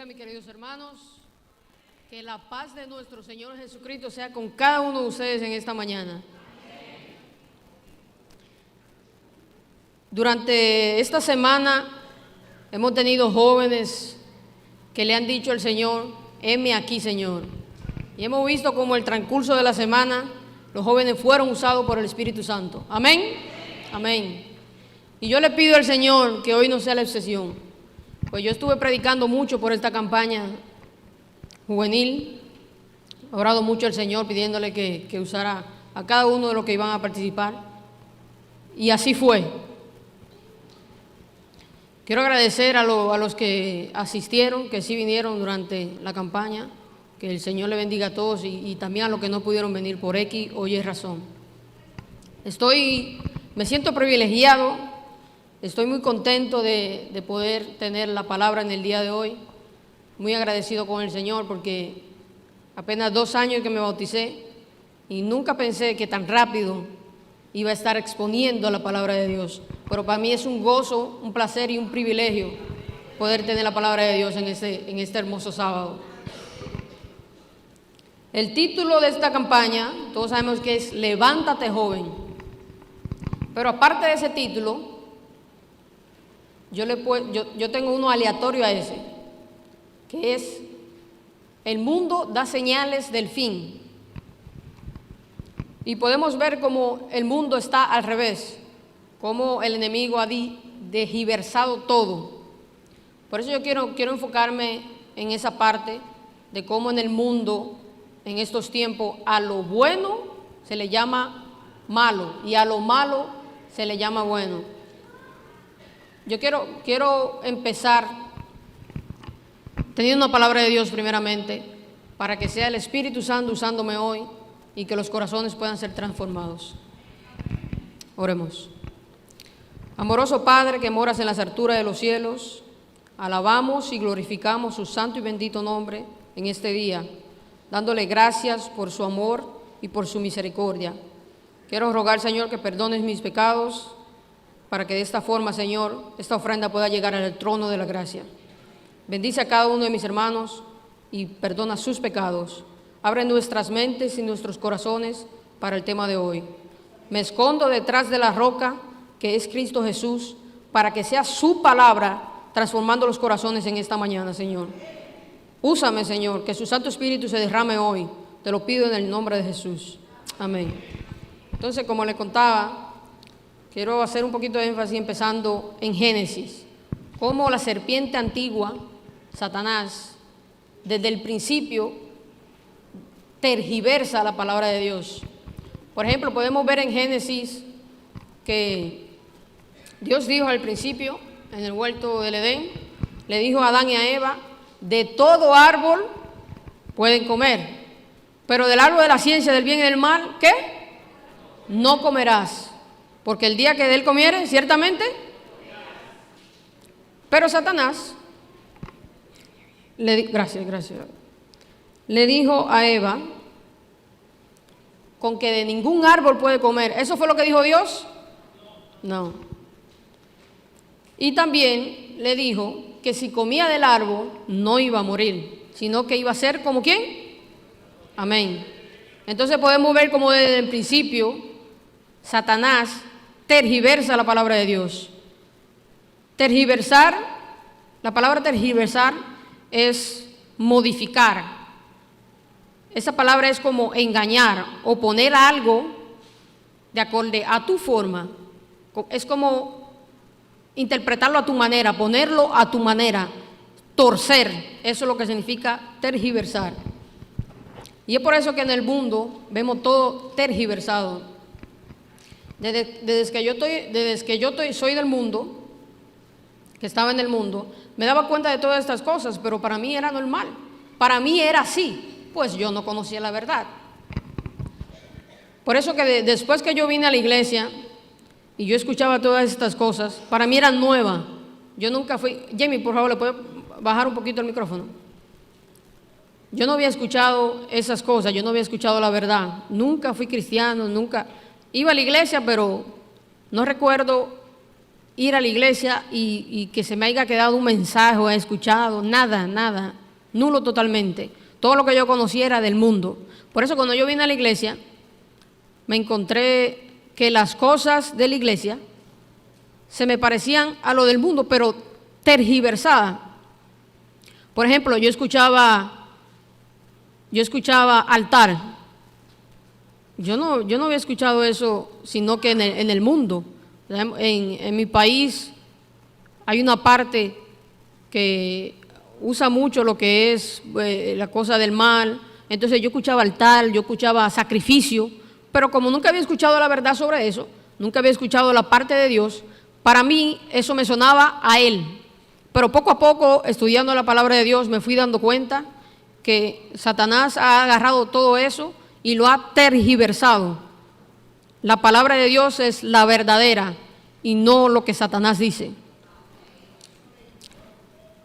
día, mis queridos hermanos. Que la paz de nuestro Señor Jesucristo sea con cada uno de ustedes en esta mañana. Durante esta semana hemos tenido jóvenes que le han dicho al Señor: heme aquí, Señor. Y hemos visto cómo el transcurso de la semana los jóvenes fueron usados por el Espíritu Santo. Amén. Amén. Y yo le pido al Señor que hoy no sea la excepción. Pues yo estuve predicando mucho por esta campaña juvenil. He orado mucho al Señor pidiéndole que usara a cada uno de los que iban a participar. Y así fue. Quiero agradecer a los que asistieron, que sí vinieron durante la campaña. Que el Señor le bendiga a todos y también a los que no pudieron venir por X o Y razón. Me siento privilegiado, estoy muy contento de poder tener la palabra en el día de hoy. Muy agradecido con el Señor porque apenas 2 años que me bauticé y nunca pensé que tan rápido iba a estar exponiendo la palabra de Dios. Pero para mí es un gozo, un placer y un privilegio poder tener la palabra de Dios en este hermoso sábado. El título de esta campaña, todos sabemos que es Levántate, joven. Pero aparte de ese título, yo tengo uno aleatorio a ese, que es El mundo da señales del fin. Y podemos ver cómo el mundo está al revés, cómo el enemigo ha tergiversado todo. Por eso yo quiero enfocarme en esa parte de cómo en el mundo, en estos tiempos, a lo bueno se le llama malo y a lo malo se le llama bueno. Yo quiero empezar teniendo una palabra de Dios primeramente, para que sea el Espíritu Santo usándome hoy y que los corazones puedan ser transformados. Oremos. Amoroso Padre que moras en las alturas de los cielos, alabamos y glorificamos su santo y bendito nombre en este día, dándole gracias por su amor y por su misericordia. Quiero rogar, Señor, que perdones mis pecados, para que de esta forma, Señor, esta ofrenda pueda llegar al trono de la gracia. Bendice a cada uno de mis hermanos y perdona sus pecados. Abre nuestras mentes y nuestros corazones para el tema de hoy. Me escondo detrás de la roca que es Cristo Jesús, para que sea su palabra transformando los corazones en esta mañana, Señor. Úsame, Señor, que su Santo Espíritu se derrame hoy. Te lo pido en el nombre de Jesús. Amén. Entonces, como le contaba, quiero hacer un poquito de énfasis empezando en Génesis. Cómo la serpiente antigua, Satanás, desde el principio tergiversa la palabra de Dios. Por ejemplo, podemos ver en Génesis que Dios dijo al principio, en el huerto del Edén, le dijo a Adán y a Eva: de todo árbol pueden comer, pero del árbol de la ciencia del bien y del mal, ¿qué? No comerás, porque el día que de él comieren, ciertamente. Pero Satanás, gracias, le dijo a Eva con que de ningún árbol puede comer. ¿Eso fue lo que dijo Dios? No. Y también le dijo que si comía del árbol no iba a morir, sino que iba a ser como ¿quién? Amén. Entonces podemos ver cómo desde el principio Satanás tergiversa la palabra de Dios. Tergiversar, la palabra tergiversar es modificar. Esa palabra es como engañar o poner algo de acorde a tu forma. Es como interpretarlo a tu manera, ponerlo a tu manera, torcer. Eso es lo que significa tergiversar. Y es por eso que en el mundo vemos todo tergiversado. Desde que yo soy del mundo, que estaba en el mundo, me daba cuenta de todas estas cosas, pero para mí era normal. Para mí era así, pues yo no conocía la verdad. Por eso que después que yo vine a la iglesia y yo escuchaba todas estas cosas, para mí eran nuevas. Yo nunca fui... Jamie, por favor, ¿le puedo bajar un poquito el micrófono? Yo no había escuchado esas cosas, yo no había escuchado la verdad. Nunca fui cristiano, nunca... Iba a la iglesia, pero no recuerdo ir a la iglesia y que se me haya quedado un mensaje o he escuchado, nada, nulo totalmente. Todo lo que yo conocía era del mundo. Por eso cuando yo vine a la iglesia, me encontré que las cosas de la iglesia se me parecían a lo del mundo, pero tergiversadas. Por ejemplo, yo escuchaba altar. Yo no había escuchado eso, sino que en el mundo. En mi país hay una parte que usa mucho lo que es la cosa del mal. Entonces yo escuchaba altar, yo escuchaba sacrificio, pero como nunca había escuchado la verdad sobre eso, nunca había escuchado la parte de Dios, para mí eso me sonaba a Él. Pero poco a poco, estudiando la palabra de Dios, me fui dando cuenta que Satanás ha agarrado todo eso y lo ha tergiversado. La palabra de Dios es la verdadera y no lo que Satanás dice.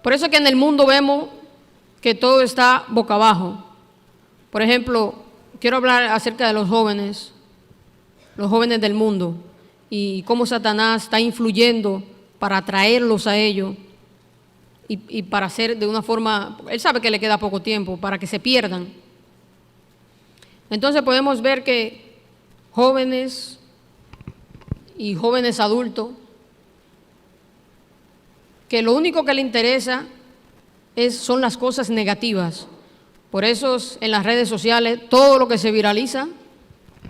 Por eso es que en el mundo vemos que todo está boca abajo. Por ejemplo, quiero hablar acerca de los jóvenes del mundo y cómo Satanás está influyendo para atraerlos a ellos y para hacer de una forma, él sabe que le queda poco tiempo, para que se pierdan. Entonces podemos ver que jóvenes y jóvenes adultos, que lo único que le interesa son las cosas negativas. Por eso en las redes sociales todo lo que se viraliza,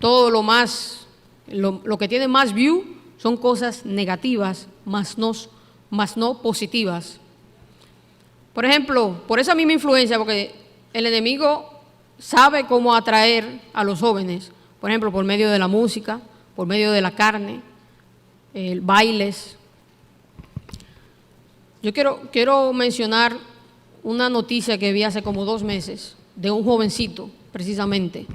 todo lo que tiene más view son cosas negativas, más no positivas. Por ejemplo, por esa misma influencia, porque el enemigo sabe cómo atraer a los jóvenes, por ejemplo, por medio de la música, por medio de la carne, bailes. Yo quiero mencionar una noticia que vi hace como 2 meses de un jovencito, precisamente.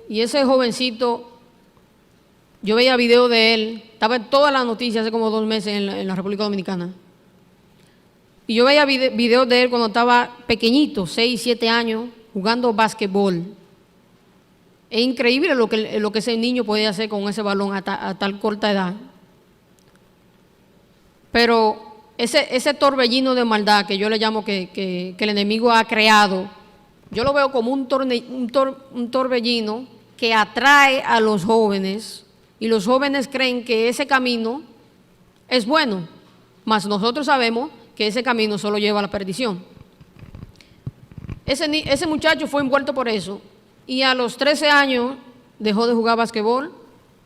Y ese jovencito, yo veía video de él, estaba en todas las noticias hace como 2 meses en la República Dominicana. Y yo veía videos de él cuando estaba pequeñito, 6, 7 años, jugando básquetbol. Es increíble lo que ese niño podía hacer con ese balón a tal corta edad. Pero ese torbellino de maldad que yo le llamo que el enemigo ha creado, yo lo veo como un torbellino que atrae a los jóvenes y los jóvenes creen que ese camino es bueno, mas nosotros sabemos que ese camino solo lleva a la perdición. Ese muchacho fue envuelto por eso y a los 13 años dejó de jugar basquetbol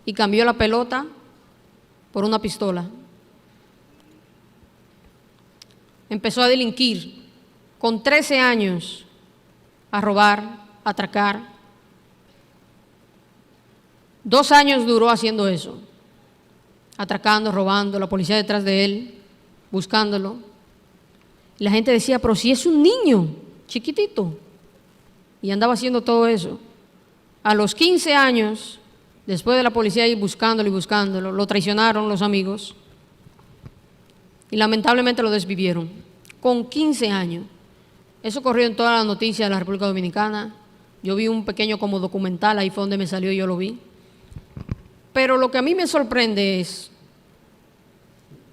y cambió la pelota por una pistola. Empezó a delinquir con 13 años, a robar, a atracar. 2 años duró haciendo eso, atracando, robando, la policía detrás de él, buscándolo. Y la gente decía, pero si es un niño chiquitito, y andaba haciendo todo eso. A los 15 años, después de la policía ir buscándolo, lo traicionaron los amigos y lamentablemente lo desvivieron, con 15 años. Eso corrió en todas las noticias de la República Dominicana. Yo vi un pequeño como documental, ahí fue donde me salió y yo lo vi. Pero lo que a mí me sorprende es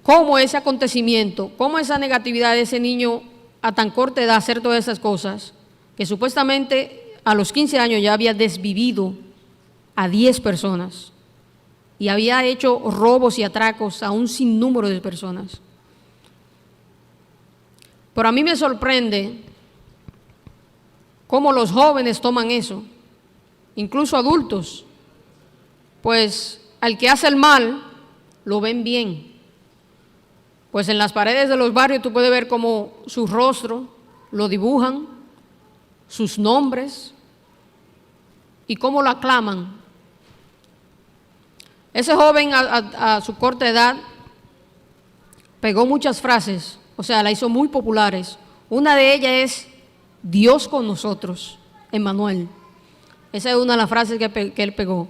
cómo ese acontecimiento, cómo esa negatividad de ese niño a tan corta edad hacer todas esas cosas, que supuestamente a los 15 años ya había desvivido a 10 personas y había hecho robos y atracos a un sinnúmero de personas. Pero a mí me sorprende cómo los jóvenes toman eso, incluso adultos, pues al que hace el mal lo ven bien. Pues en las paredes de los barrios tú puedes ver cómo su rostro lo dibujan, sus nombres y cómo lo aclaman. Ese joven a su corta edad pegó muchas frases, o sea, la hizo muy populares. Una de ellas es Dios con nosotros, Emmanuel. Esa es una de las frases que él pegó.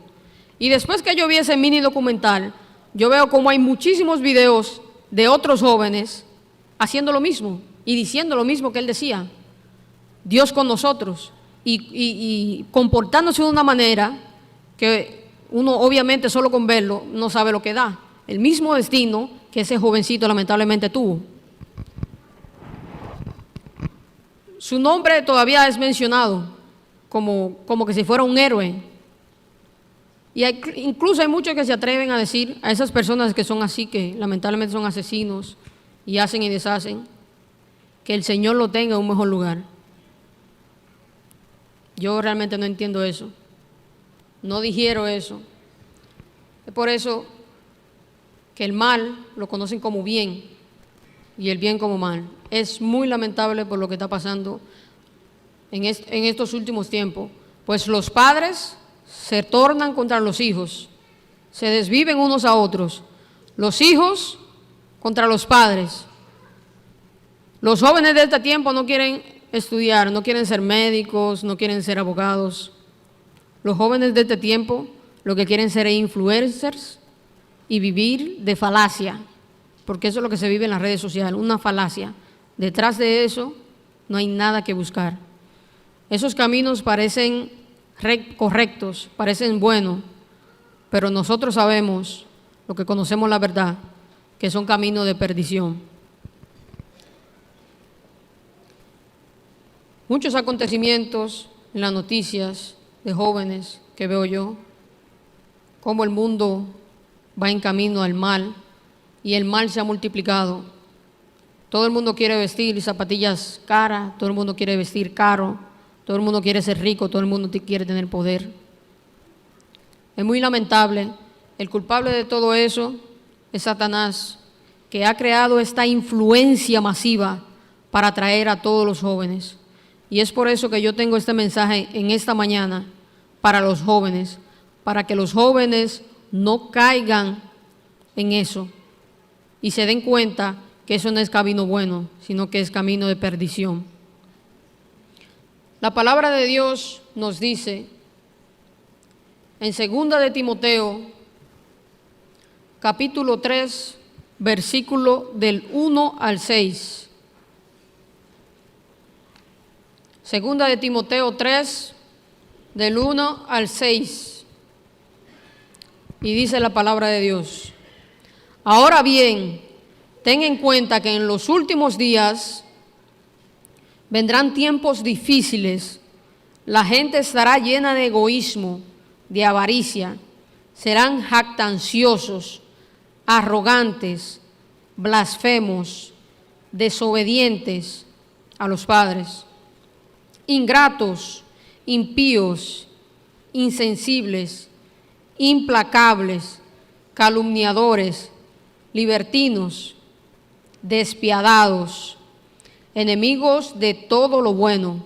Y después que yo vi ese mini documental, yo veo cómo hay muchísimos videos de otros jóvenes haciendo lo mismo y diciendo lo mismo que él decía, Dios con nosotros, y comportándose de una manera que uno obviamente solo con verlo no sabe lo que da. el mismo destino que ese jovencito lamentablemente tuvo. Su nombre todavía es mencionado como que si fuera un héroe. Y incluso hay muchos que se atreven a decir a esas personas que son así, que lamentablemente son asesinos y hacen y deshacen, que el Señor lo tenga en un mejor lugar. Yo realmente no entiendo eso. No digiero eso. Es por eso que el mal lo conocen como bien y el bien como mal. Es muy lamentable por lo que está pasando en estos últimos tiempos, pues los padres se tornan contra los hijos, se desviven unos a otros, los hijos contra los padres. Los jóvenes de este tiempo no quieren estudiar, no quieren ser médicos, no quieren ser abogados. Los jóvenes de este tiempo lo que quieren ser influencers y vivir de falacia, porque eso es lo que se vive en las redes sociales, una falacia. Detrás de eso no hay nada que buscar. Esos caminos parecen correctos, parecen buenos, pero nosotros sabemos, lo que conocemos la verdad, que son caminos de perdición. Muchos acontecimientos en las noticias de jóvenes que veo yo, cómo el mundo va en camino al mal y el mal se ha multiplicado. Todo el mundo quiere vestir zapatillas caras, todo el mundo quiere vestir caro, todo el mundo quiere ser rico, todo el mundo quiere tener poder. Es muy lamentable. El culpable de todo eso es Satanás, que ha creado esta influencia masiva para atraer a todos los jóvenes. Y es por eso que yo tengo este mensaje en esta mañana para los jóvenes, para que los jóvenes no caigan en eso y se den cuenta que eso no es camino bueno, sino que es camino de perdición. La palabra de Dios nos dice en 2 de Timoteo, capítulo 3, versículo del 1 al 6. 2 de Timoteo 3, del 1 al 6. Y dice la palabra de Dios: ahora bien, ten en cuenta que en los últimos días vendrán tiempos difíciles. La gente estará llena de egoísmo, de avaricia, serán jactanciosos, arrogantes, blasfemos, desobedientes a los padres, ingratos, impíos, insensibles, implacables, calumniadores, libertinos, despiadados, enemigos de todo lo bueno,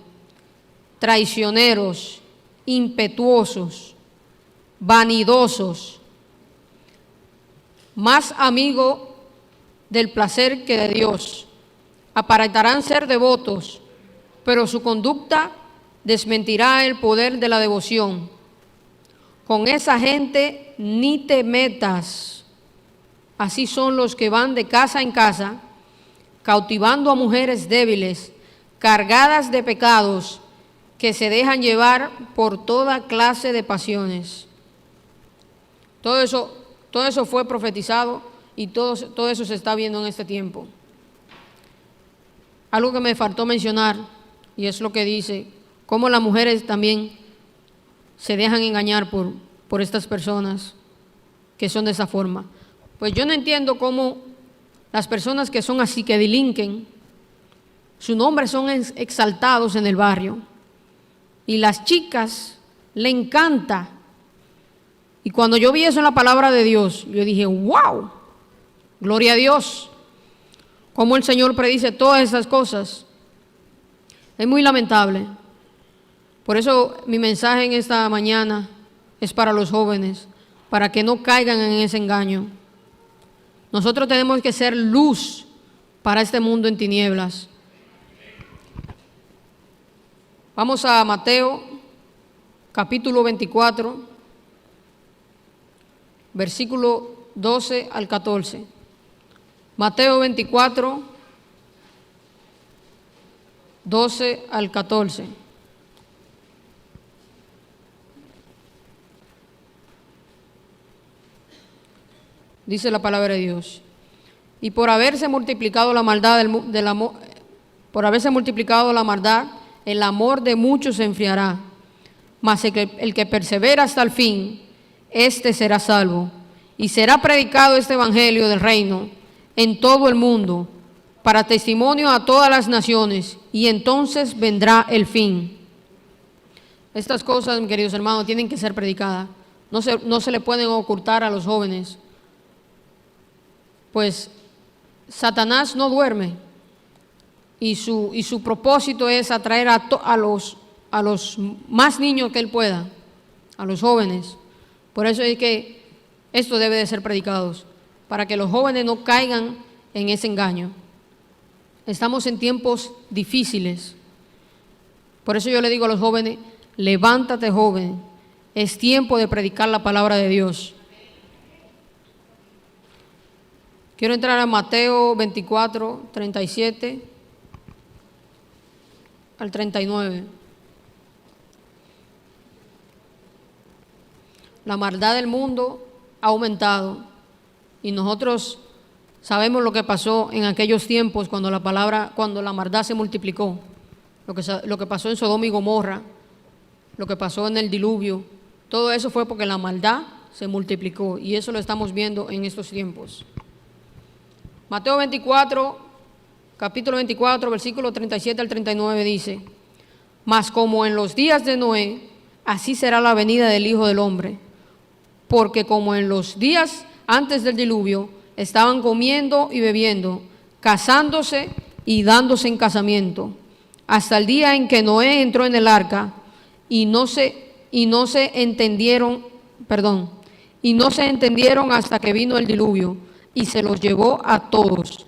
traicioneros, impetuosos, vanidosos, más amigos del placer que de Dios. Aparentarán ser devotos, pero su conducta desmentirá el poder de la devoción. Con esa gente ni te metas. Así son los que van de casa en casa, cautivando a mujeres débiles, cargadas de pecados, que se dejan llevar por toda clase de pasiones. Todo eso fue profetizado y todo eso se está viendo en este tiempo. Algo que me faltó mencionar, y es lo que dice, cómo las mujeres también se dejan engañar por estas personas que son de esa forma. Pues yo no entiendo cómo las personas que son así, que delinquen, sus nombres son exaltados en el barrio, y las chicas le encanta. Y cuando yo vi eso en la palabra de Dios, yo dije, wow, gloria a Dios, cómo el Señor predice todas esas cosas. Es muy lamentable. Por eso mi mensaje en esta mañana es para los jóvenes, para que no caigan en ese engaño. Nosotros tenemos que ser luz para este mundo en tinieblas. Vamos a Mateo, capítulo 24, versículo 12 al 14. Mateo 24, 12 al 14. dice la palabra de Dios. Y por haberse multiplicado la maldad por haberse multiplicado la maldad, el amor de muchos se enfriará. Mas el que persevera hasta el fin, éste será salvo. Y será predicado este evangelio del reino en todo el mundo, para testimonio a todas las naciones, y entonces vendrá el fin. Estas cosas, mis queridos hermanos, tienen que ser predicadas. No se le pueden ocultar a los jóvenes, pues Satanás no duerme, y su propósito es atraer a los más niños que él pueda, a los jóvenes. Por eso es que esto debe de ser predicado, para que los jóvenes no caigan en ese engaño. Estamos en tiempos difíciles. Por eso yo le digo a los jóvenes: levántate, joven, es tiempo de predicar la palabra de Dios. Quiero entrar a Mateo 24, 37 al 39. La maldad del mundo ha aumentado y nosotros sabemos lo que pasó en aquellos tiempos cuando la maldad se multiplicó. Lo que pasó en Sodoma y Gomorra, lo que pasó en el diluvio, todo eso fue porque la maldad se multiplicó, y eso lo estamos viendo en estos tiempos. Mateo 24, capítulo 24, versículo 37 al 39 dice: Mas como en los días de Noé, así será la venida del Hijo del Hombre. Porque como en los días antes del diluvio, estaban comiendo y bebiendo, casándose y dándose en casamiento, hasta el día en que Noé entró en el arca, y no se entendieron hasta que vino el diluvio y se los llevó a todos.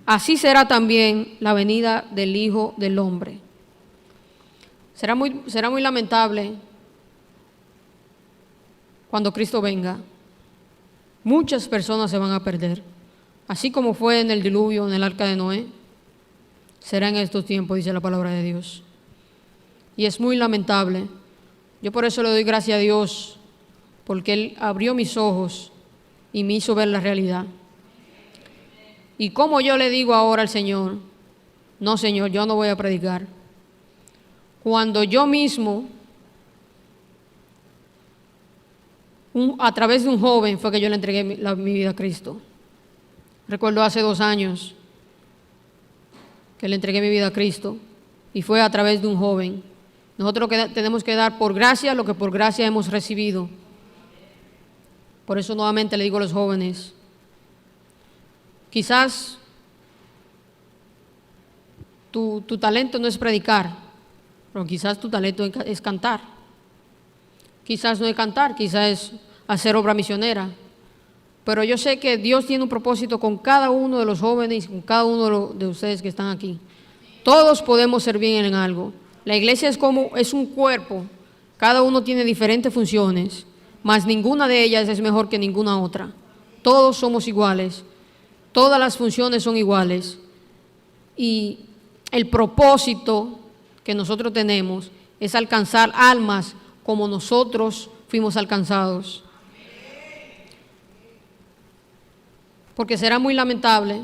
Así será también la venida del Hijo del Hombre. Será muy lamentable cuando Cristo venga. Muchas personas se van a perder, así como fue en el diluvio, en el arca de Noé. Será en estos tiempos, dice la palabra de Dios. Y es muy lamentable. Yo por eso le doy gracias a Dios, porque Él abrió mis ojos y me hizo ver la realidad. Y como yo le digo ahora al Señor: no, Señor, yo no voy a predicar. Cuando yo mismo, a través de un joven, fue que yo le entregué mi vida a Cristo. Recuerdo hace 2 años que le entregué mi vida a Cristo, y fue a través de un joven. Nosotros tenemos que dar por gracia lo que por gracia hemos recibido. Por eso nuevamente le digo a los jóvenes: quizás tu talento no es predicar, pero quizás tu talento es cantar. Quizás no es cantar, quizás es hacer obra misionera. Pero yo sé que Dios tiene un propósito con cada uno de los jóvenes y con cada uno de ustedes que están aquí. Todos podemos servir en algo. La iglesia es un cuerpo, cada uno tiene diferentes funciones, mas ninguna de ellas es mejor que ninguna otra. Todos somos iguales, todas las funciones son iguales, y el propósito que nosotros tenemos es alcanzar almas como nosotros fuimos alcanzados. Porque será muy lamentable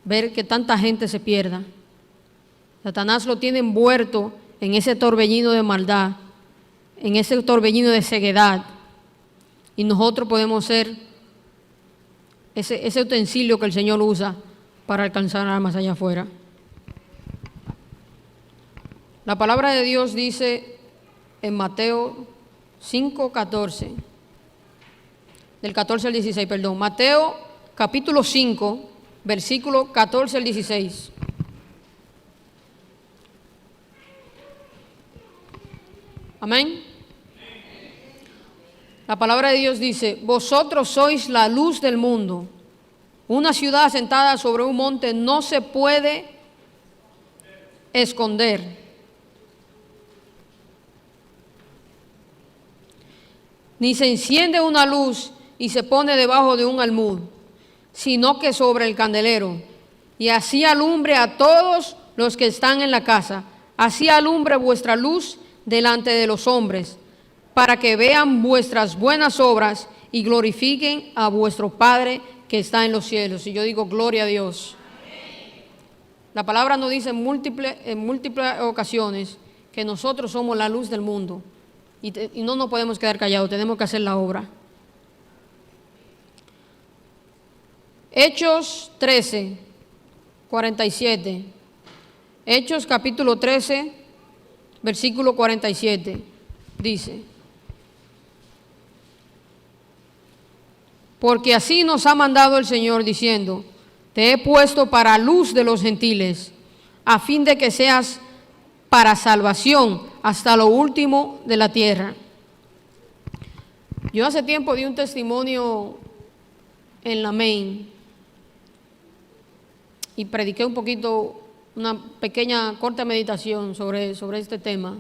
ver que tanta gente se pierda. Satanás lo tiene envuelto en ese torbellino de maldad, en ese torbellino de ceguedad, y nosotros podemos ser ese utensilio que el Señor usa para alcanzar almas allá afuera. La palabra de Dios dice en Mateo 5:14, del 14 al 16, perdón, Mateo capítulo 5, versículo 14 al 16. Amén. La palabra de Dios dice: vosotros sois la luz del mundo. Una ciudad asentada sobre un monte no se puede esconder. Ni se enciende una luz y se pone debajo de un almud, sino que sobre el candelero, y así alumbre a todos los que están en la casa. Así alumbre vuestra luz delante de los hombres, para que vean vuestras buenas obras y glorifiquen a vuestro Padre que está en los cielos. Y yo digo, gloria a Dios. La palabra nos dice en múltiples ocasiones que nosotros somos la luz del mundo y no nos podemos quedar callados, tenemos que hacer la obra. Hechos 13, 47. Hechos capítulo 13, versículo 47. Dice: porque así nos ha mandado el Señor diciendo, te he puesto para luz de los gentiles, a fin de que seas para salvación hasta lo último de la tierra. Yo hace tiempo di un testimonio en la Main y prediqué un poquito, una pequeña corta meditación sobre este tema.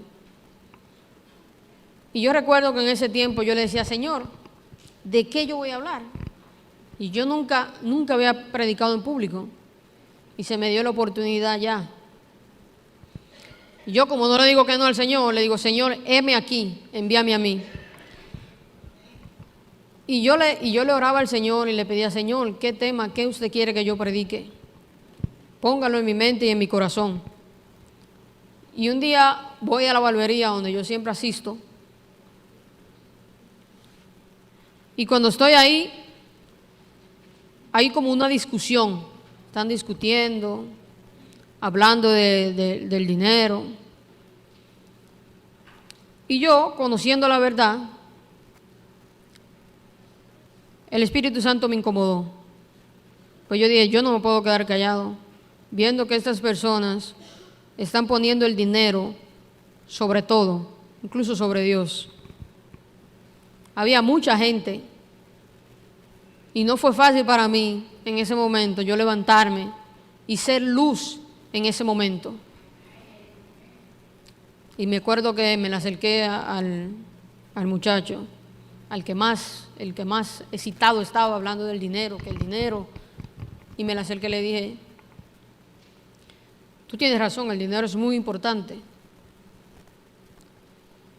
Y yo recuerdo que en ese tiempo yo le decía, Señor, ¿de qué yo voy a hablar? Y yo nunca había predicado en público y se me dio la oportunidad ya. Y yo, como no le digo que no al Señor, le digo, Señor, heme aquí, envíame a mí. Y yo le oraba al Señor y le pedía, Señor, ¿qué tema, qué usted quiere que yo predique? Póngalo en mi mente y en mi corazón. Y un día voy a la barbería donde yo siempre asisto. Y cuando estoy ahí, hay como una discusión. Están discutiendo, hablando del dinero. Y yo, conociendo la verdad, el Espíritu Santo me incomodó. Pues yo dije, yo no me puedo quedar callado, viendo que estas personas están poniendo el dinero sobre todo, incluso sobre Dios. Había mucha gente y no fue fácil para mí en ese momento yo levantarme y ser luz en ese momento. Y me acuerdo que me le acerqué al muchacho, el que más excitado estaba hablando del dinero, que el dinero, y me le acerqué y le dije, tú tienes razón, el dinero es muy importante,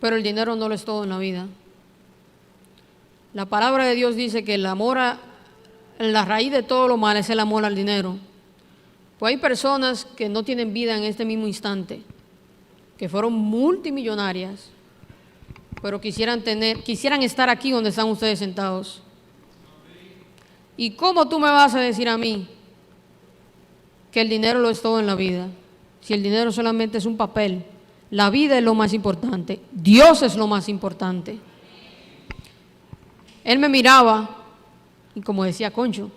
pero el dinero no lo es todo en la vida. La palabra de Dios dice que el amor, la raíz de todo lo mal es el amor al dinero. Pues hay personas que no tienen vida en este mismo instante, que fueron multimillonarias, pero quisieran estar aquí donde están ustedes sentados. ¿Y cómo tú me vas a decir a mí que el dinero lo es todo en la vida? Si el dinero solamente es un papel, la vida es lo más importante, Dios es lo más importante. Él me miraba y, como decía Concho,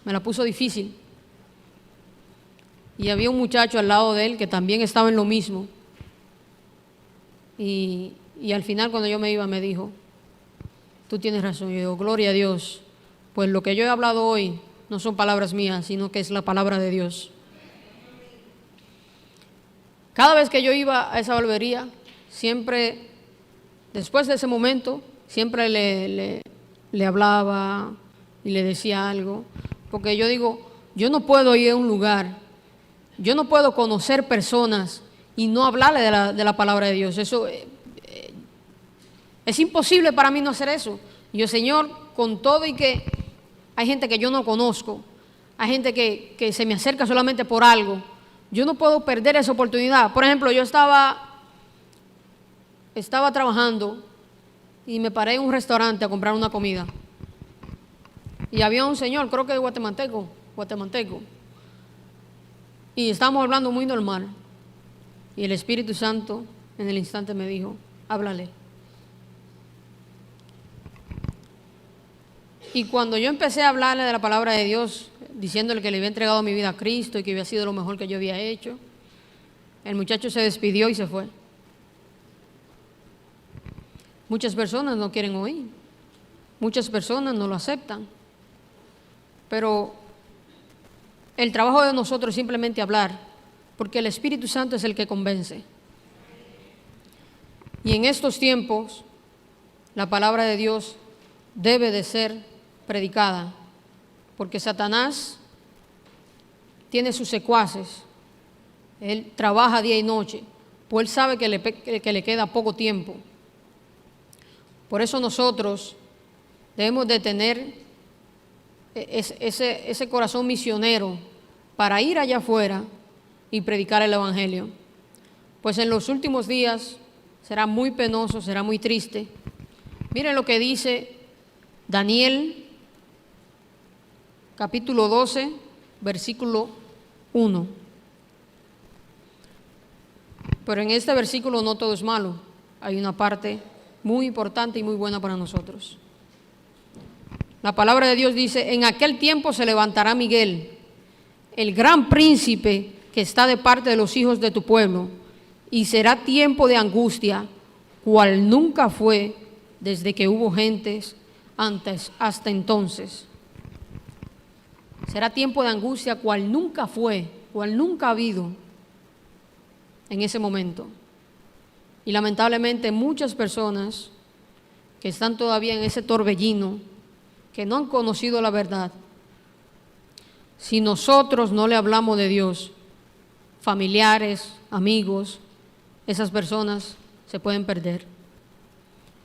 me la puso difícil. Y había un muchacho al lado de él que también estaba en lo mismo. Y al final, cuando yo me iba, me dijo, tú tienes razón. Yo digo, gloria a Dios, pues lo que yo he hablado hoy no son palabras mías, sino que es la palabra de Dios. Cada vez que yo iba a esa barbería, siempre, después de ese momento, siempre le hablaba y le decía algo, porque yo digo, yo no puedo ir a un lugar, yo no puedo conocer personas y no hablarle de la palabra de Dios. Eso es imposible para mí no hacer eso. Yo, Señor, con todo y que hay gente que yo no conozco, hay gente que se me acerca solamente por algo, yo no puedo perder esa oportunidad. Por ejemplo, yo estaba trabajando y me paré en un restaurante a comprar una comida. Y había un señor, creo que guatemalteco, y estábamos hablando muy normal. Y el Espíritu Santo en el instante me dijo, háblale. Y cuando yo empecé a hablarle de la palabra de Dios, diciéndole que le había entregado mi vida a Cristo y que había sido lo mejor que yo había hecho, el muchacho se despidió y se fue. Muchas personas no quieren oír, muchas personas no lo aceptan, pero el trabajo de nosotros es simplemente hablar, porque el Espíritu Santo es el que convence. Y en estos tiempos, la palabra de Dios debe de ser predicada, porque Satanás tiene sus secuaces, él trabaja día y noche, pues él sabe que le queda poco tiempo. Por eso nosotros debemos de tener ese corazón misionero para ir allá afuera y predicar el Evangelio. Pues en los últimos días será muy penoso, será muy triste. Miren lo que dice Daniel, capítulo 12, versículo 1. Pero en este versículo no todo es malo. Hay una parte muy importante y muy buena para nosotros. La palabra de Dios dice: en aquel tiempo se levantará Miguel, el gran príncipe que está de parte de los hijos de tu pueblo, y será tiempo de angustia, cual nunca fue desde que hubo gentes antes hasta entonces. Será tiempo de angustia cual nunca fue, cual nunca ha habido en ese momento. Y lamentablemente muchas personas que están todavía en ese torbellino, que no han conocido la verdad, si nosotros no le hablamos de Dios, familiares, amigos, esas personas se pueden perder.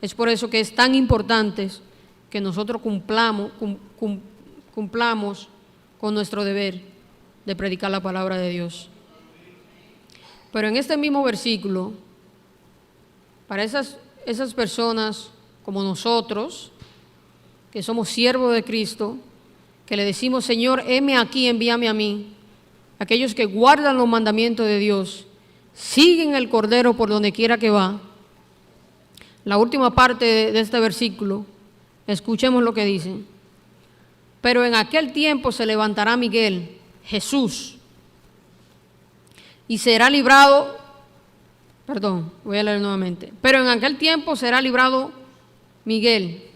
Es por eso que es tan importante que nosotros cumplamos con nuestro deber de predicar la palabra de Dios. Pero en este mismo versículo, para esas personas como nosotros, que somos siervos de Cristo, que le decimos: Señor, heme aquí, envíame a mí, aquellos que guardan los mandamientos de Dios, siguen el Cordero por donde quiera que va. La última parte de este versículo, escuchemos lo que dice: pero en aquel tiempo se levantará Miguel, Jesús, y será librado, voy a leer nuevamente, pero en aquel tiempo será librado Miguel,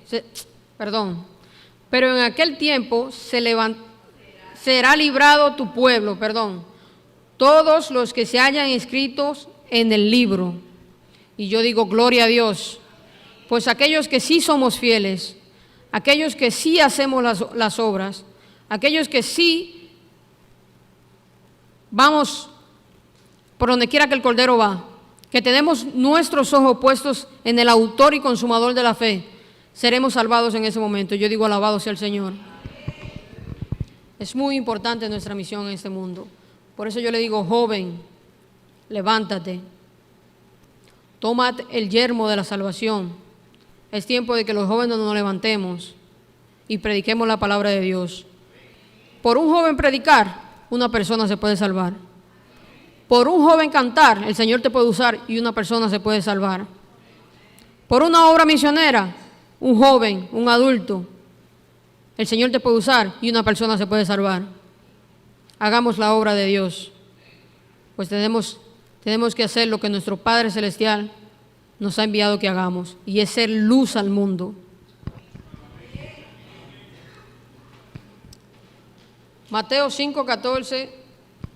pero en aquel tiempo será librado tu pueblo, todos los que se hayan inscritos en el libro. Y yo digo: gloria a Dios, pues aquellos que sí somos fieles, aquellos que sí hacemos las obras, aquellos que sí vamos por donde quiera que el Cordero va, que tenemos nuestros ojos puestos en el autor y consumador de la fe, seremos salvados en ese momento. Yo digo: alabado sea el Señor. Es muy importante nuestra misión en este mundo. Por eso yo le digo: joven, levántate, toma el yermo de la salvación. Es tiempo de que los jóvenes nos levantemos y prediquemos la palabra de Dios. Por un joven predicar, una persona se puede salvar. Por un joven cantar, el Señor te puede usar y una persona se puede salvar. Por una obra misionera, un joven, un adulto, el Señor te puede usar y una persona se puede salvar. Hagamos la obra de Dios, pues tenemos que hacer lo que nuestro Padre Celestial nos ha enviado que hagamos, y es ser luz al mundo. Mateo 5, 14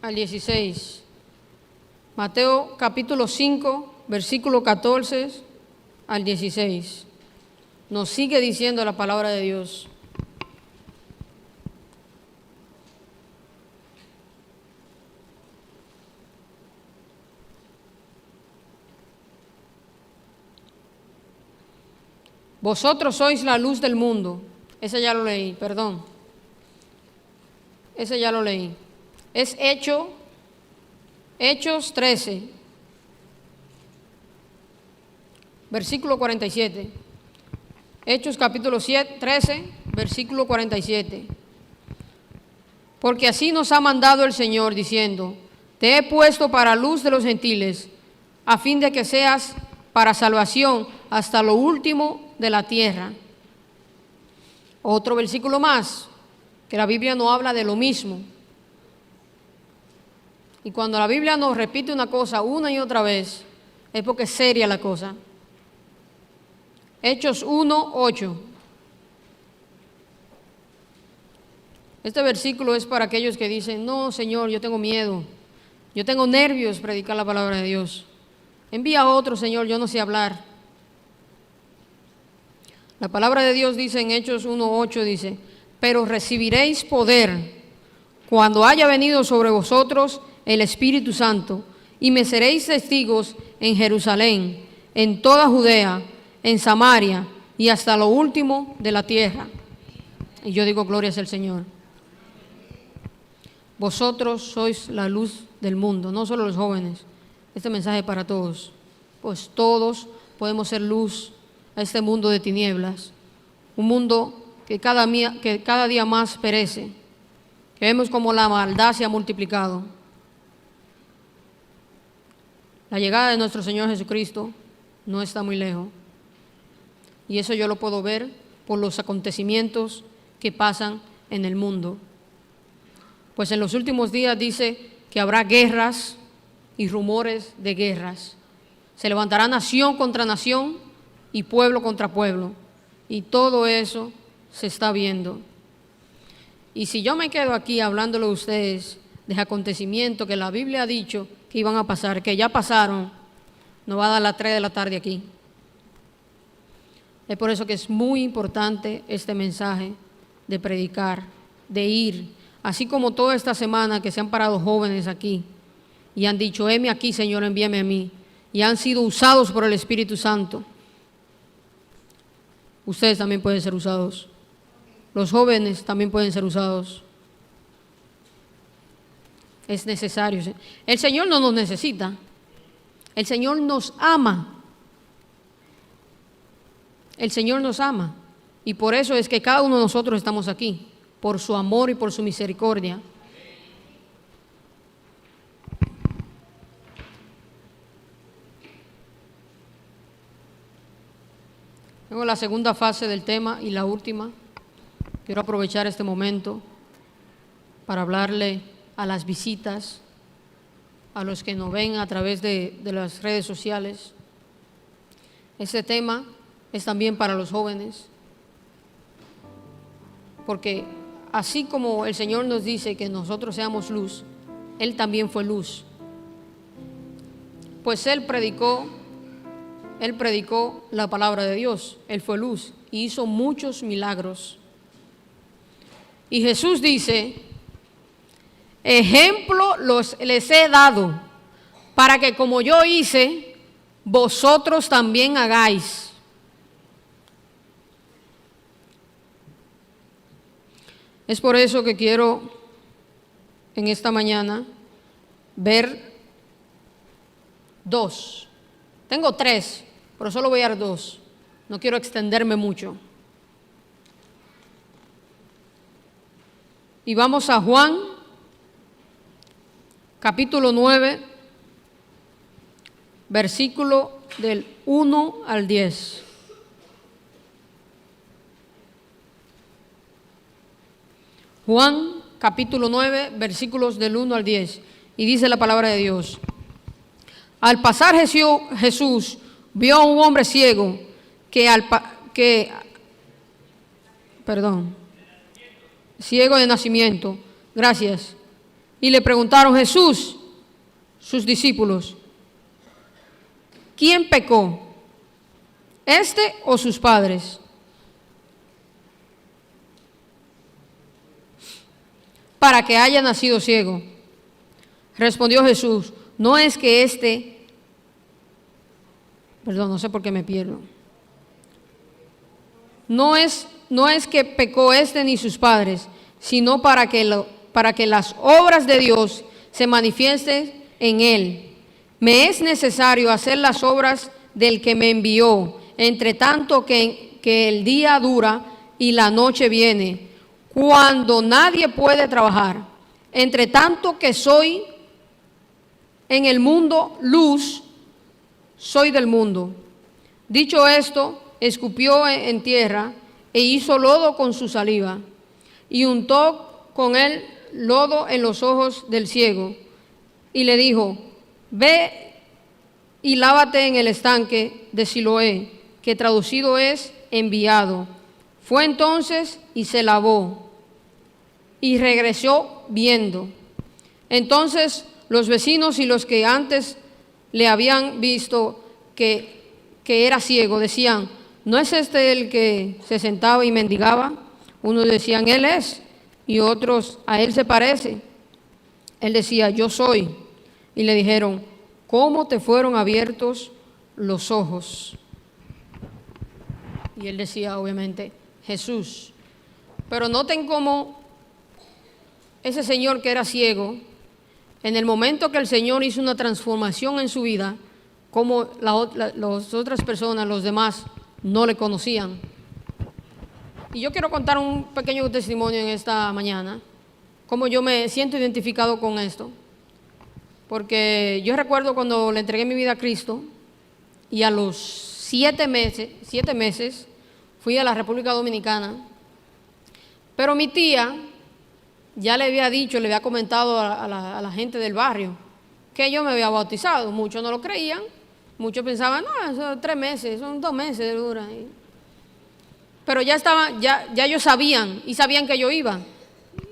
al 16. Mateo capítulo 5, versículo 14 al 16. Nos sigue diciendo la palabra de Dios. Vosotros sois la luz del mundo. Ese ya lo leí, perdón. Ese ya lo leí. Es Hechos 13, versículo 47. Hechos capítulo 13, versículo 47. Porque así nos ha mandado el Señor, diciendo: te he puesto para luz de los gentiles, a fin de que seas para salvación hasta lo último de la tierra. Otro versículo más, que la Biblia no habla de lo mismo. Y cuando la Biblia nos repite una cosa una y otra vez, es porque es seria la cosa. Hechos 1, 8. Este versículo es para aquellos que dicen: no, Señor, yo tengo miedo, yo tengo nervios predicar la palabra de Dios. Envía a otro, Señor, yo no sé hablar. La palabra de Dios dice en Hechos 1, 8, dice: pero recibiréis poder cuando haya venido sobre vosotros el Espíritu Santo, y me seréis testigos en Jerusalén, en toda Judea, en Samaria y hasta lo último de la tierra. Y yo digo, gloria es al Señor. Vosotros sois la luz del mundo, no solo los jóvenes. Este mensaje es para todos, pues todos podemos ser luz a este mundo de tinieblas, un mundo que cada día más perece, que vemos como la maldad se ha multiplicado. La llegada de nuestro Señor Jesucristo no está muy lejos, y eso yo lo puedo ver por los acontecimientos que pasan en el mundo. Pues en los últimos días dice que habrá guerras y rumores de guerras. Se levantará nación contra nación y pueblo contra pueblo. Y todo eso se está viendo. Y si yo me quedo aquí hablándole a ustedes de acontecimientos que la Biblia ha dicho que iban a pasar, que ya pasaron, nos va a dar las 3 de la tarde aquí. Es por eso que es muy importante este mensaje de predicar, de ir. Así como toda esta semana que se han parado jóvenes aquí y han dicho, heme aquí, Señor, envíame a mí, y han sido usados por el Espíritu Santo. Ustedes también pueden ser usados. Los jóvenes también pueden ser usados. Es necesario. El Señor no nos necesita. El Señor nos ama. El Señor nos ama. Y por eso es que cada uno de nosotros estamos aquí, por su amor y por su misericordia. Luego la segunda fase del tema y la última. Quiero aprovechar este momento para hablarle a las visitas, a los que nos ven a través de las redes sociales. Este tema es también para los jóvenes, porque así como el Señor nos dice que nosotros seamos luz, Él también fue luz. Pues Él predicó la palabra de Dios, Él fue luz y hizo muchos milagros. Y Jesús dice, ejemplo les he dado, para que como yo hice, vosotros también hagáis. Es por eso que quiero en esta mañana ver 2. Tengo 3, pero solo voy a dar 2. No quiero extenderme mucho. Y vamos a Juan, capítulo 9, versículo del 1 al 10. Juan, capítulo 9, versículos del 1 al 10. Y dice la palabra de Dios. Al pasar Jesús vio a un hombre ciego ciego de nacimiento. Gracias. Y le preguntaron, Jesús, sus discípulos, ¿quién pecó? ¿Este o sus padres? Para que haya nacido ciego. Respondió Jesús, no es que no sé por qué me pierdo. No es que pecó ni sus padres, sino para que las obras de Dios se manifiesten en él. Me es necesario hacer las obras del que me envió, entre tanto que el día dura y la noche viene, cuando nadie puede trabajar. Entre tanto que soy en el mundo luz, soy del mundo. Dicho esto, escupió en tierra e hizo lodo con su saliva y untó con él lodo en los ojos del ciego y le dijo, ve y lávate en el estanque de Siloé, que traducido es enviado. Fue entonces y se lavó y regresó viendo. Entonces los vecinos y los que antes le habían visto que era ciego decían, ¿no es este el que se sentaba y mendigaba? Unos decían, él es, y otros, a él se parece. Él decía, yo soy. Y le dijeron, ¿cómo te fueron abiertos los ojos? Y él decía, obviamente, Jesús. Pero noten cómo ese señor que era ciego, en el momento que el Señor hizo una transformación en su vida, como las otras personas, los demás, no le conocían. Y yo quiero contar un pequeño testimonio en esta mañana, cómo yo me siento identificado con esto. Porque yo recuerdo cuando le entregué mi vida a Cristo y a los 7 meses fui a la República Dominicana, pero mi tía ya le había dicho, le había comentado a la gente del barrio que yo me había bautizado. Muchos no lo creían, muchos pensaban, no, eso 3 meses, son 2 meses de dura. Pero ya ellos sabían y sabían que yo iba.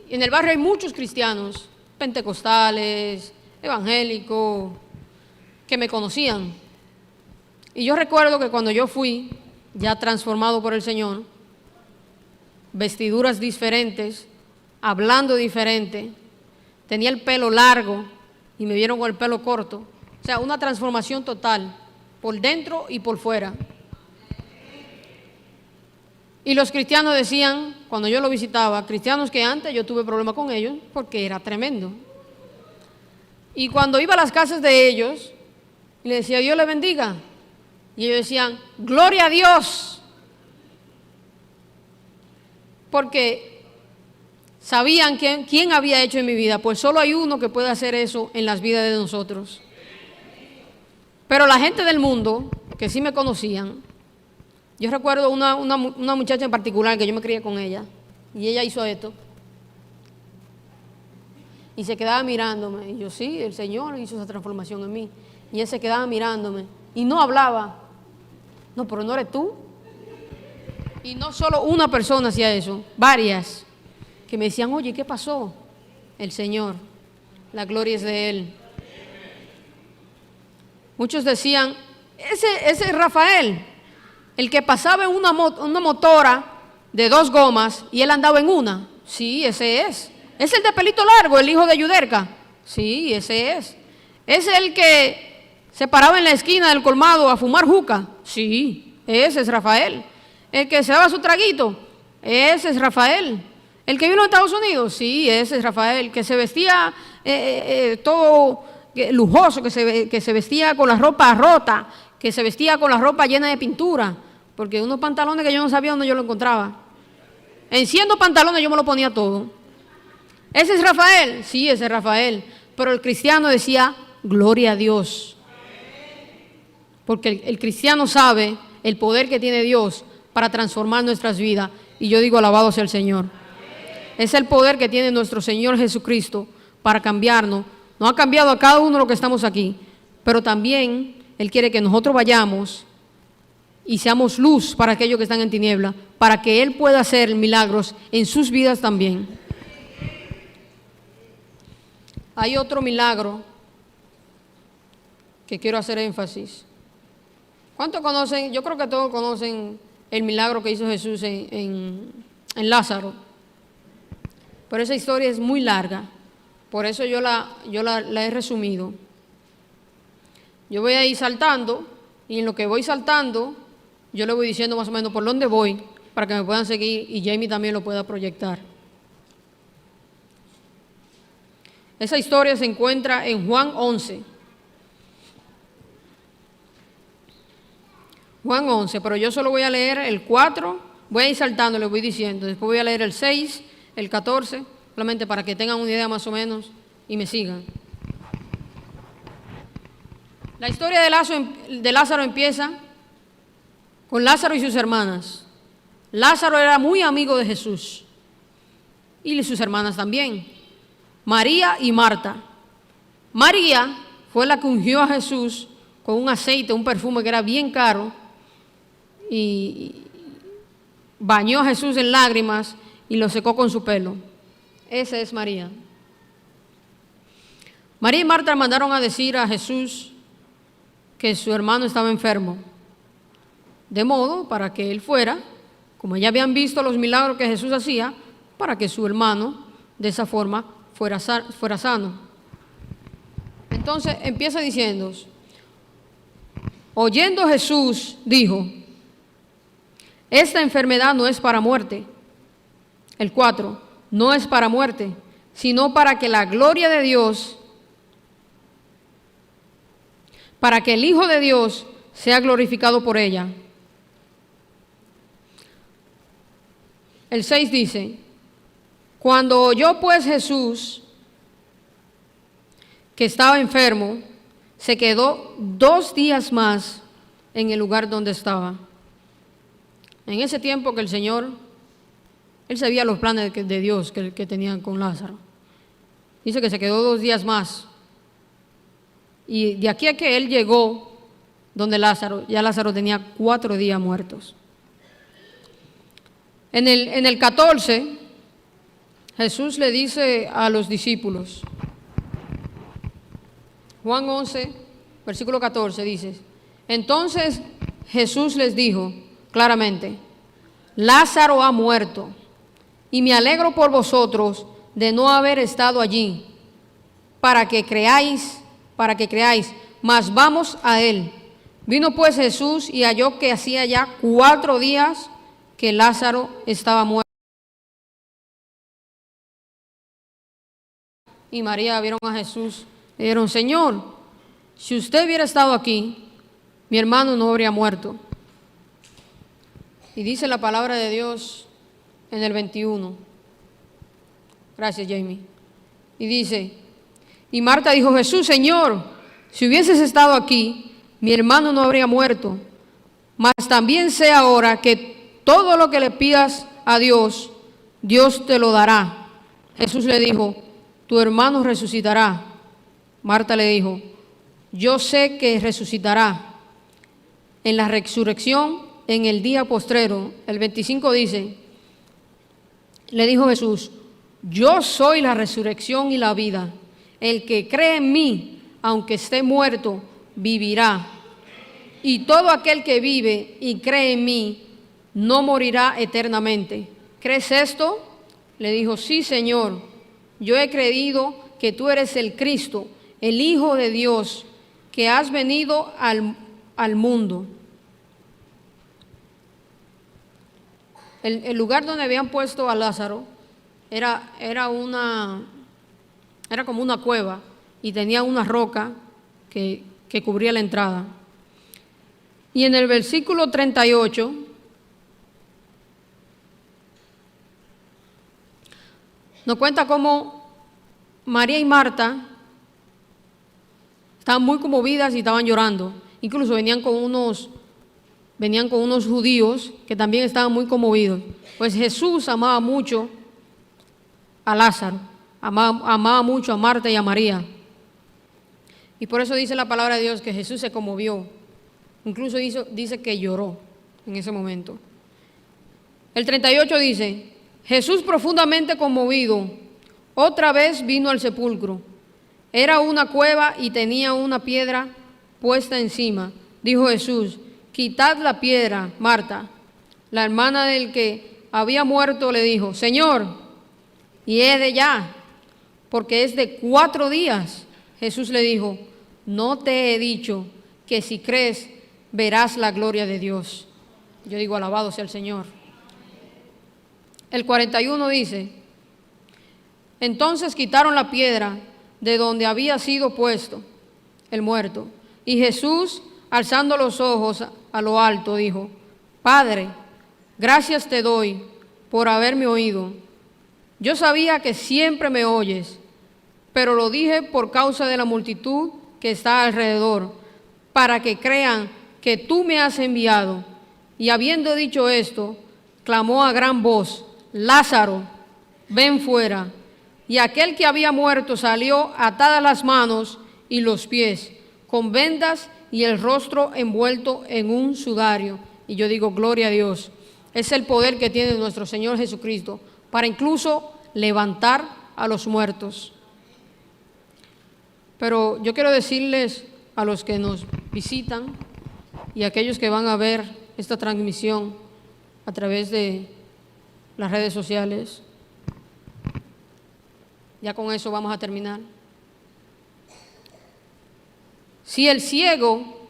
En el barrio hay muchos cristianos, pentecostales, evangélicos, que me conocían. Y yo recuerdo que cuando yo fui, ya transformado por el Señor, vestiduras diferentes, hablando diferente, tenía el pelo largo y me vieron con el pelo corto. O sea, una transformación total, por dentro y por fuera. Y los cristianos decían, cuando yo lo visitaba, cristianos que antes yo tuve problemas con ellos porque era tremendo. Y cuando iba a las casas de ellos, le decía, Dios le bendiga. Y ellos decían, gloria a Dios. Porque sabían quién había hecho en mi vida. Pues solo hay uno que puede hacer eso en las vidas de nosotros. Pero la gente del mundo, que sí me conocían, yo recuerdo una muchacha en particular que yo me crié con ella. Y ella hizo esto. Y se quedaba mirándome. Y yo, sí, el Señor hizo esa transformación en mí. Y él se quedaba mirándome. Y no hablaba. No, pero no eres tú. Y no solo una persona hacía eso, varias. Que me decían, oye, ¿qué pasó? El Señor. La gloria es de Él. Muchos decían, ese es Rafael. El que pasaba en una motora de 2 gomas y él andaba en una. Sí, ese es. Es el de pelito largo, el hijo de Yuderca. Sí, ese es. Es el que se paraba en la esquina del colmado a fumar juca. Sí, ese es Rafael. El que se daba su traguito. Ese es Rafael. El que vino a Estados Unidos. Sí, ese es Rafael. El que se vestía todo lujoso, que se vestía con la ropa rota, que se vestía con la ropa llena de pintura. Porque unos pantalones que yo no sabía dónde yo lo encontraba. En 100 pantalones yo me lo ponía todo. ¿Ese es Rafael? Sí, ese es Rafael. Pero el cristiano decía, gloria a Dios. Porque el cristiano sabe el poder que tiene Dios para transformar nuestras vidas. Y yo digo, alabado sea el Señor. Es el poder que tiene nuestro Señor Jesucristo para cambiarnos. Nos ha cambiado a cada uno de los que estamos aquí. Pero también Él quiere que nosotros vayamos y seamos luz para aquellos que están en tiniebla, para que Él pueda hacer milagros en sus vidas también. Hay otro milagro que quiero hacer énfasis. ¿Cuántos conocen? Yo creo que todos conocen el milagro que hizo Jesús en Lázaro. Pero esa historia es muy larga, por eso yo la he resumido. Yo voy a ir saltando, y en lo que voy saltando, yo le voy diciendo más o menos por dónde voy, para que me puedan seguir y Jamie también lo pueda proyectar. Esa historia se encuentra en Juan 11. Juan 11, pero yo solo voy a leer el 4, voy a ir saltando, le voy diciendo, después voy a leer el 6, el 14, solamente para que tengan una idea más o menos y me sigan. La historia de Lázaro empieza con Lázaro y sus hermanas. Lázaro era muy amigo de Jesús y sus hermanas también, María y Marta. María fue la que ungió a Jesús con un aceite, un perfume que era bien caro, y bañó a Jesús en lágrimas y lo secó con su pelo. Esa es María. María y Marta mandaron a decir a Jesús que su hermano estaba enfermo, de modo para que él fuera, como ya habían visto los milagros que Jesús hacía, para que su hermano de esa forma fuera sano. Entonces empieza diciendo, oyendo Jesús dijo, esta enfermedad no es para muerte. El 4, no es para muerte, sino para que la gloria de Dios, para que el Hijo de Dios sea glorificado por ella. El 6 dice, cuando oyó pues Jesús que estaba enfermo, se quedó 2 días más en el lugar donde estaba. En ese tiempo que el Señor, Él sabía los planes de Dios que tenían con Lázaro. Dice que se quedó 2 días más. Y de aquí a que Él llegó donde Lázaro, ya Lázaro tenía 4 días muertos. En el 14, Jesús le dice a los discípulos, Juan 11, versículo 14 dice, entonces Jesús les dijo claramente, Lázaro ha muerto, y me alegro por vosotros de no haber estado allí, para que creáis, mas vamos a él. Vino pues Jesús y halló que hacía ya 4 días que Lázaro estaba muerto. Y María vieron a Jesús, le dijeron, Señor, si usted hubiera estado aquí, mi hermano no habría muerto. Y dice la palabra de Dios en el 21. Gracias, Jamie. Y dice, y Marta dijo, Jesús, Señor, si hubieses estado aquí, mi hermano no habría muerto. Mas también sé ahora que todo lo que le pidas a Dios, Dios te lo dará. Jesús le dijo, tu hermano resucitará. Marta le dijo, yo sé que resucitará en la resurrección en el día postrero. El 25 dice, le dijo Jesús, yo soy la resurrección y la vida. El que cree en mí, aunque esté muerto, vivirá. Y todo aquel que vive y cree en mí, no morirá eternamente. ¿Crees esto? Le dijo, sí, Señor, yo he creído que tú eres el Cristo, el Hijo de Dios, que has venido al mundo. El lugar donde habían puesto a Lázaro era como una cueva y tenía una roca que cubría la entrada. Y en el versículo 38 nos cuenta cómo María y Marta estaban muy conmovidas y estaban llorando. Incluso venían con unos judíos que también estaban muy conmovidos. Pues Jesús amaba mucho a Lázaro, amaba mucho a Marta y a María. Y por eso dice la palabra de Dios que Jesús se conmovió. Incluso dice que lloró en ese momento. El 38 dice, Jesús profundamente conmovido, otra vez vino al sepulcro. Era una cueva y tenía una piedra puesta encima. Dijo Jesús, quitad la piedra. Marta, la hermana del que había muerto, le dijo, Señor, hiede ya, porque es de 4 días. Jesús le dijo, no te he dicho que si crees verás la gloria de Dios. Yo digo, alabado sea el Señor. El 41 dice, entonces quitaron la piedra de donde había sido puesto el muerto. Y Jesús, alzando los ojos a lo alto, dijo, Padre, gracias te doy por haberme oído. Yo sabía que siempre me oyes, pero lo dije por causa de la multitud que está alrededor, para que crean que tú me has enviado. Y habiendo dicho esto, clamó a gran voz, Lázaro, ven fuera. Y aquel que había muerto salió atadas las manos y los pies, con vendas y el rostro envuelto en un sudario. Y yo digo, gloria a Dios. Es el poder que tiene nuestro Señor Jesucristo para incluso levantar a los muertos. Pero yo quiero decirles a los que nos visitan y a aquellos que van a ver esta transmisión a través de las redes sociales, ya con eso vamos a terminar. Si el ciego,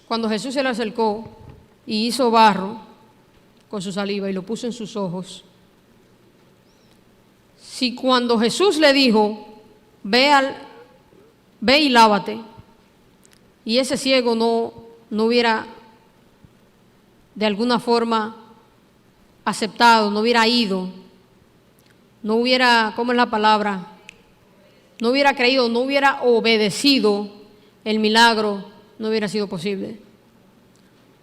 cuando Jesús se le acercó y hizo barro, con su saliva y lo puso en sus ojos. Si cuando Jesús le dijo, ve y lávate, y ese ciego no hubiera de alguna forma aceptado, no hubiera ido, no hubiera, ¿cómo es la palabra? No hubiera creído, no hubiera obedecido, el milagro no hubiera sido posible.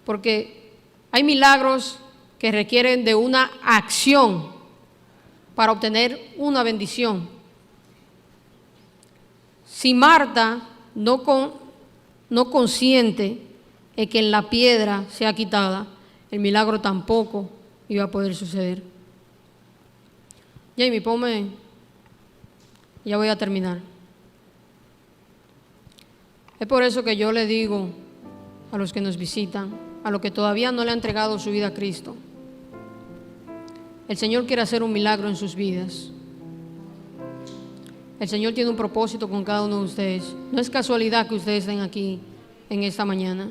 Porque hay milagros que requieren de una acción para obtener una bendición. Si Marta no consiente de que la piedra sea quitada, el milagro tampoco iba a poder suceder. Jamie, ponme, ya voy a terminar. Es por eso que yo le digo a los que nos visitan, a los que todavía no le han entregado su vida a Cristo, el Señor quiere hacer un milagro en sus vidas. El Señor tiene un propósito con cada uno de ustedes. No es casualidad que ustedes estén aquí en esta mañana.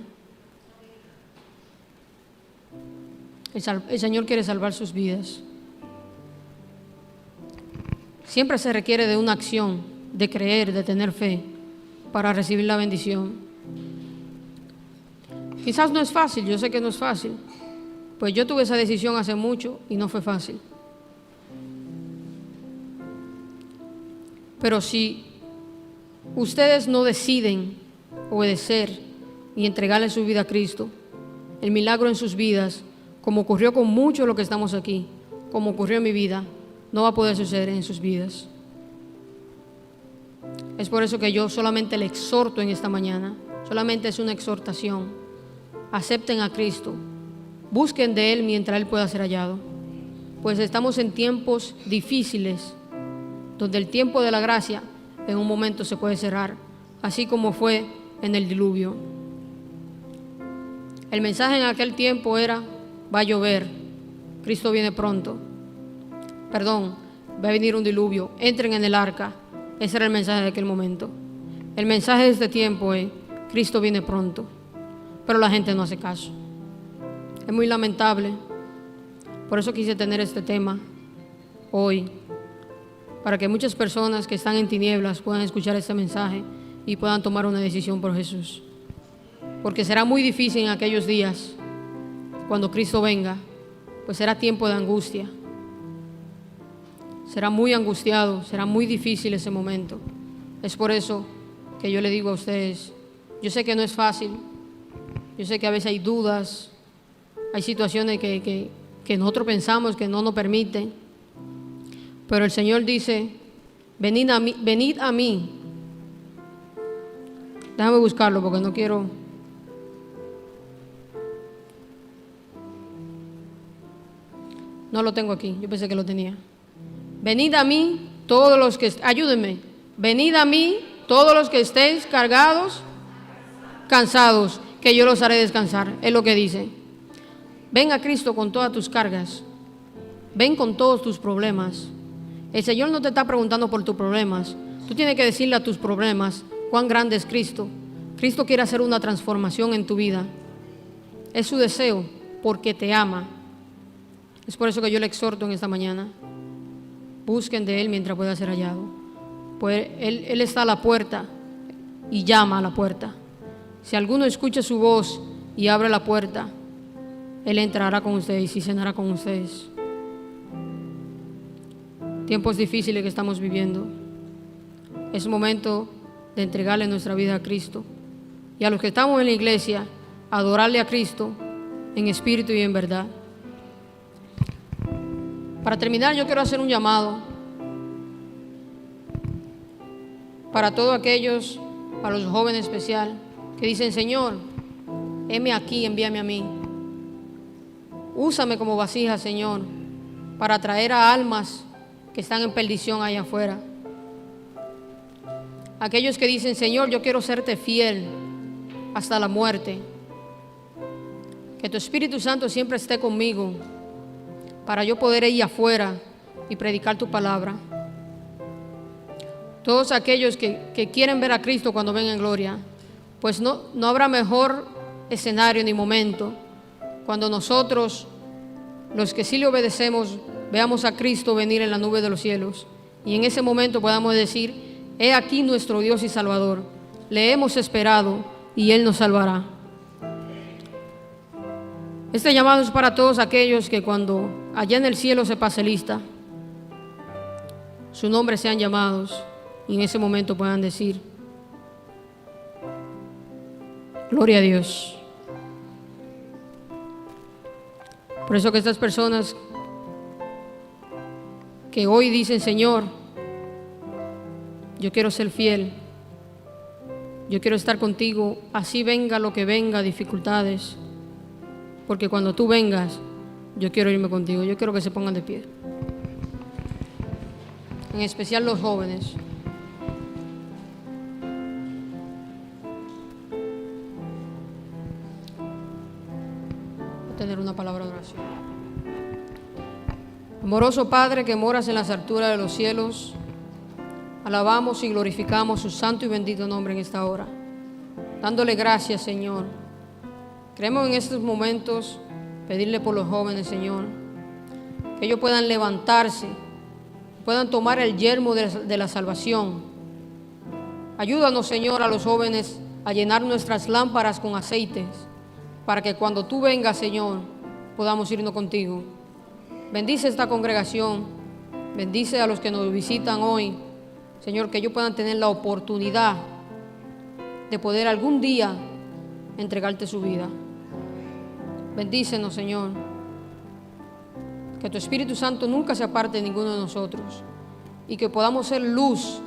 El Señor quiere salvar sus vidas. Siempre se requiere de una acción, de creer, de tener fe para recibir la bendición. Quizás no es fácil, yo sé que no es fácil, pues yo tuve esa decisión hace mucho y no fue fácil. Pero si ustedes no deciden obedecer y entregarle su vida a Cristo, el milagro en sus vidas, como ocurrió con muchos de los que estamos aquí, como ocurrió en mi vida, no va a poder suceder en sus vidas. Es por eso que yo solamente le exhorto en esta mañana, solamente es una exhortación. Acepten a Cristo, busquen de Él mientras Él pueda ser hallado, pues estamos en tiempos difíciles, donde el tiempo de la gracia en un momento se puede cerrar, así como fue en el diluvio. El mensaje en aquel tiempo era: va a llover, Cristo viene pronto. Va a venir un diluvio, entren en el arca. Ese era el mensaje de aquel momento. El mensaje de este tiempo es: Cristo viene pronto. Pero la gente no hace caso. Es muy lamentable. Por eso quise tener este tema hoy, para que muchas personas que están en tinieblas puedan escuchar este mensaje y puedan tomar una decisión por Jesús. Porque será muy difícil en aquellos días, cuando Cristo venga, pues será tiempo de angustia. Será muy angustiado, será muy difícil ese momento. Es por eso que yo le digo a ustedes, yo sé que no es fácil, yo sé que a veces hay dudas, hay situaciones que nosotros pensamos que no nos permiten, pero el Señor dice: venid a mí. Déjame buscarlo porque no quiero. No lo tengo aquí, yo pensé que lo tenía. Venid a mí todos los que, ayúdenme, venid a mí todos los que estéis cargados, cansados, que yo los haré descansar, es lo que dice. Ven a Cristo con todas tus cargas, ven con todos tus problemas. El Señor no te está preguntando por tus problemas, tú tienes que decirle a tus problemas cuán grande es Cristo. Cristo quiere hacer una transformación en tu vida, es su deseo, porque te ama. Es por eso que yo le exhorto en esta mañana: busquen de Él mientras pueda ser hallado. Pues Él está a la puerta y llama a la puerta. Si alguno escucha su voz y abre la puerta, Él entrará con ustedes y cenará con ustedes. Tiempos difíciles que estamos viviendo. Es momento de entregarle nuestra vida a Cristo. Y a los que estamos en la iglesia, adorarle a Cristo en espíritu y en verdad. Para terminar, yo quiero hacer un llamado para todos aquellos, para los jóvenes especial, que dicen: Señor, heme aquí, envíame a mí. Úsame como vasija, Señor, para atraer a almas que están en perdición allá afuera. Aquellos que dicen: Señor, yo quiero serte fiel hasta la muerte. Que tu Espíritu Santo siempre esté conmigo, para yo poder ir afuera y predicar tu palabra. Todos aquellos que quieren ver a Cristo cuando venga en gloria, pues no habrá mejor escenario ni momento cuando nosotros los que sí le obedecemos, veamos a Cristo venir en la nube de los cielos. Y en ese momento podamos decir: he aquí nuestro Dios y Salvador. Le hemos esperado y Él nos salvará. Este llamado es para todos aquellos que cuando allá en el cielo se pase lista, sus nombres sean llamados y en ese momento puedan decir: gloria a Dios. Por eso que estas personas que hoy dicen: Señor, yo quiero ser fiel, yo quiero estar contigo, así venga lo que venga, dificultades, porque cuando tú vengas, yo quiero irme contigo. Yo quiero que se pongan de pie, en especial los jóvenes. Voy a tener una palabra de oración. Amoroso Padre que moras en las alturas de los cielos, alabamos y glorificamos su santo y bendito nombre en esta hora, dándole gracias, Señor. Queremos en estos momentos pedirle por los jóvenes, Señor, que ellos puedan levantarse, puedan tomar el yelmo de la salvación. Ayúdanos, Señor, a los jóvenes a llenar nuestras lámparas con aceites, para que cuando tú vengas, Señor, podamos irnos contigo. Bendice esta congregación, bendice a los que nos visitan hoy, Señor, que ellos puedan tener la oportunidad de poder algún día entregarte su vida. Bendícenos, Señor, que tu Espíritu Santo nunca se aparte de ninguno de nosotros y que podamos ser luz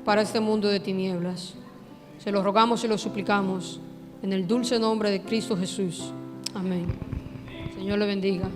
para este mundo de tinieblas. Se lo rogamos y lo suplicamos en el dulce nombre de Cristo Jesús. Amén. Señor le bendiga.